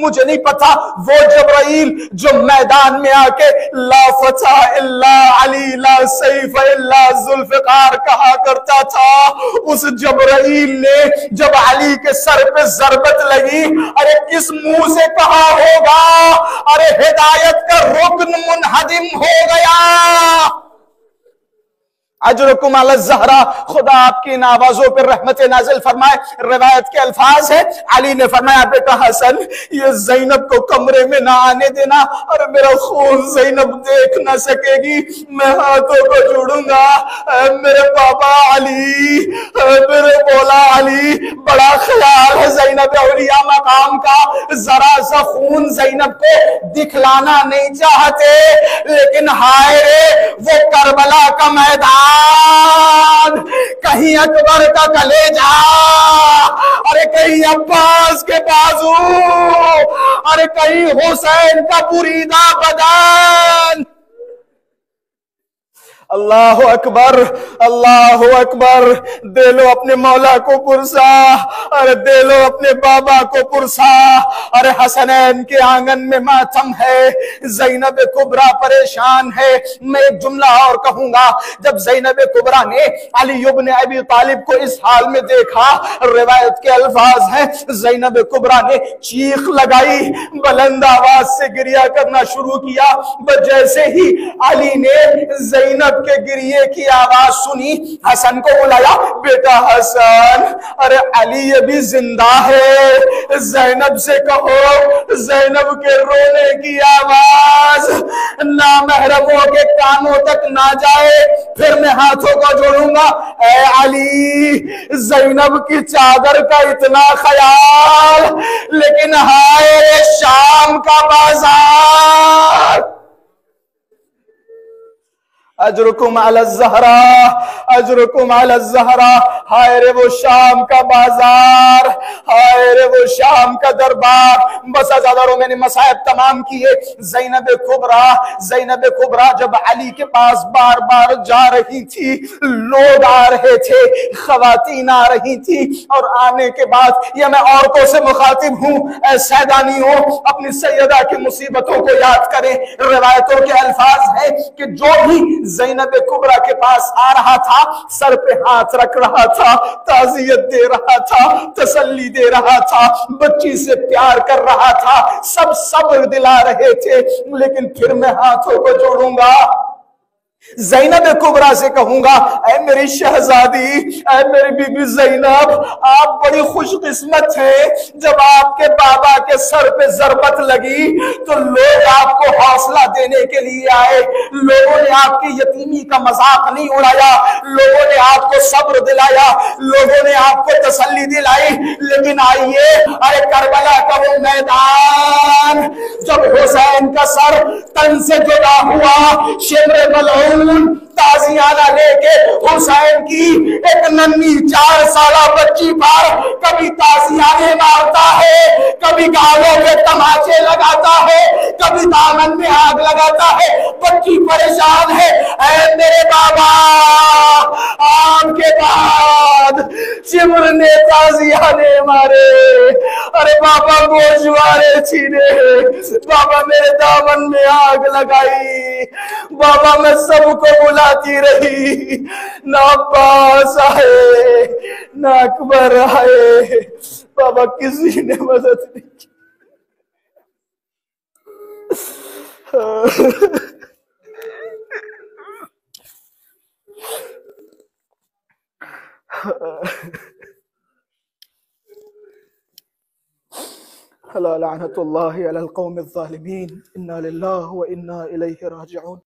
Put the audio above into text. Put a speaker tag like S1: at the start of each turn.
S1: مجھے نہیں پتا وہ جبرائیل جو میدان میں آ کے لا فتح الا علی لا سیف الا ذوالفقار کہا کرتا تھا، اس جبرائیل نے جب علی کے سر پہ ضربت لگی، ارے کس منہ سے کہا ہوگا، ارے ہدایت کا رکن منہدم ہو گیا۔ اجرکم علی الزہرا، خدا آپ کی ان آوازوں پر رحمت نازل فرمائے۔ روایت کے الفاظ ہے، علی نے فرمایا بیٹا حسن یہ زینب کو کمرے میں نہ آنے دینا، اور میرا خون زینب دیکھ نہ سکے گی، میں ہاتھوں کو جوڑوں گا، اے میرے بابا علی، اے میرے مولا علی، بڑا خیال ہے زینب اولیاء مقام کا، ذرا سا خون زینب کو دکھلانا نہیں چاہتے، لیکن ہائے رے وہ کربلا کا میدان، کہیں اکبر کا کلیجہ، ارے کہیں عباس کے بازو، ارے کہیں حسین کا بریدہ بدن۔ اللہ اکبر، اللہ اکبر، دے لو اپنے مولا کو پرسا، ارے دے لو اپنے بابا کو پرسا۔ ارے حسنین کے آنگن میں ماتم ہے، زینب کبریٰ پریشان ہے۔ میں ایک جملہ اور کہوں گا، جب زینب کبریٰ نے علی ابن ابی طالب کو اس حال میں دیکھا، روایت کے الفاظ ہیں زینب کبریٰ نے چیخ لگائی، بلند آواز سے گریہ کرنا شروع کیا۔ جیسے ہی علی نے زینب کے گریے کی آواز سنی، حسن کو بلایا، بیٹا حسن، ارے علی ابھی زندہ ہے، زینب سے کہو زینب کے رونے کی آواز نامحرموں کے کانوں تک نہ جائے، پھر میں ہاتھوں کو جوڑوں گا۔ اے علی، زینب کی چادر کا اتنا خیال، لیکن ہائے شام کا بازار۔ اجرکم علی الزہرا، اجرکم علی الزہرا، ہائے رے وہ شام کا بازار، ہائے رے وہ شام کا دربار۔ بس ازاداروں میں نے مصائب تمام کیے۔ زینب کبریٰ جب علی کے پاس بار بار جا رہی تھی، لوگ آ رہے تھے، خواتین آ رہی تھی، اور آنے کے بعد یہ میں عورتوں سے مخاطب ہوں، اے سیدانیوں اپنی سیدہ کی مصیبتوں کو یاد کریں۔ روایتوں کے الفاظ ہیں کہ جو بھی زینب کبریٰ کے پاس آ رہا تھا، سر پہ ہاتھ رکھ رہا تھا، تعزیت دے رہا تھا، تسلی دے رہا تھا، بچی سے پیار کر رہا تھا، سب صبر دلا رہے تھے، لیکن پھر میں ہاتھوں کو جوڑوں گا، زینب کبریٰ سے کہوں گا، اے میری شہزادی، اے میری بی بی زینب، آپ بڑی خوش قسمت ہیں۔ جب آپ کے بابا کے سر پہ ضربت لگی تو لوگ آپ کو حوصلہ دینے کے لیے آئے، لوگوں نے آپ کی یتیمی کا مذاق نہیں اڑایا، لوگوں نے آپ کو صبر دلایا، لوگوں نے آپ کو تسلی دلائی، لیکن آئیے، ارے کربلا کا وہ میدان جب حسین کا سر تن سے جدا ہوا، شمر ملعون تازیانہ لے کے حسین کی ایک ننھی 4 سالہ بچی پر کبھی تازیانے مارتا ہے، کبھی گالوں پہ تماچے لگاتا ہے، کبھی دامن میں آگ لگاتا ہے، بچی پریشان ہے۔ اے میرے بابا، آپ کے بعد شمر نے تازیانے مارے، ارے بابا گوشوارے چھینے، بابا میرے دامن میں آگ لگائی، بابا میں سب کو بلاتی رہی، نہ عباس آئے نہ اکبر آئے، بابا کسی نے مدد نہیں کی۔ لعنت اللہ علی القوم الظالمین، انا للہ و انا الیہ راجعون۔